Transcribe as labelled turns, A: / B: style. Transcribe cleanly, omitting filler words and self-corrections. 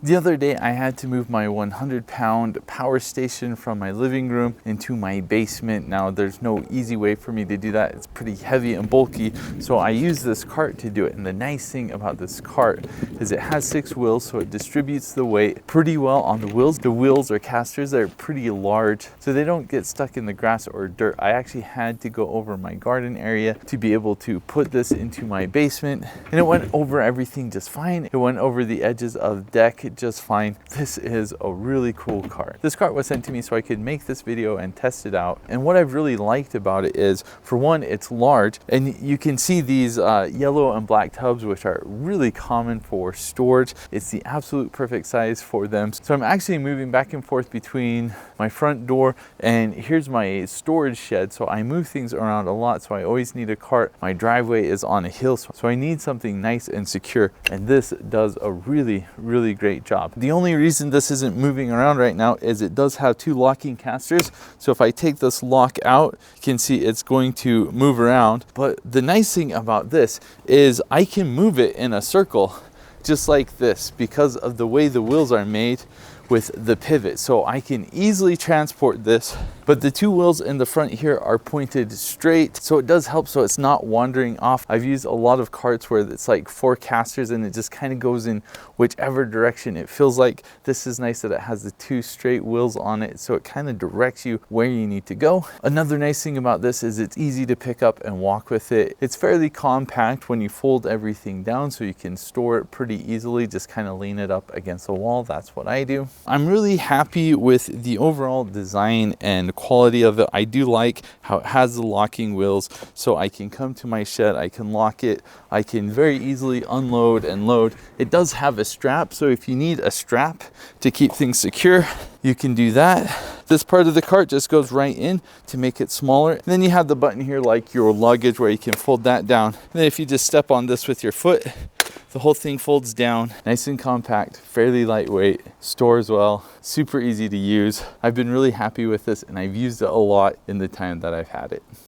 A: The other day I had to move my 100-pound power station from my living room into my basement. Now there's no easy way for me to do that. It's pretty heavy and bulky, so I use this cart to do it. And the nice thing about this cart is it has 6 wheels, so it distributes the weight pretty well on the wheels. The wheels or casters are pretty large, so they don't get stuck in the grass or dirt. I actually had to go over my garden area to be able to put this into my basement, and it went over everything just fine. It went over the edges of the deck just fine. This is a really cool cart. This cart was sent to me so I could make this video and test it out. And what I've really liked about it is, for one, it's large, and you can see these yellow and black tubs, which are really common for storage. It's the absolute perfect size for them. So I'm actually moving back and forth between my front door and here's my storage shed. So I move things around a lot, so I always need a cart. My driveway is on a hill, so I need something nice and secure, and this does a really great job. The only reason this isn't moving around right now is it does have 2 locking casters. So if I take this lock out, you can see it's going to move around. But the nice thing about this is I can move it in a circle just like this because of the way the wheels are made with the pivot. So I can easily transport this, but the 2 wheels in the front here are pointed straight, so it does help so it's not wandering off. I've used a lot of carts where it's like 4 casters and it just kind of goes in whichever direction it feels like. This is nice that it has the 2 straight wheels on it, so it kind of directs you where you need to go. Another nice thing about this is it's easy to pick up and walk with it. It's fairly compact when you fold everything down, so you can store it pretty easily. Just kind of lean it up against the wall. That's what I do. I'm really happy with the overall design and quality of it. I do like how it has the locking wheels, so I can come to my shed, I can lock it, I can very easily unload and load. It does have a strap, so if you need a strap to keep things secure, you can do that. This part of the cart just goes right in to make it smaller. And then you have the button here like your luggage where you can fold that down. And then if you just step on this with your foot, the whole thing folds down, nice and compact, fairly lightweight, stores well, super easy to use. I've been really happy with this and I've used it a lot in the time that I've had it.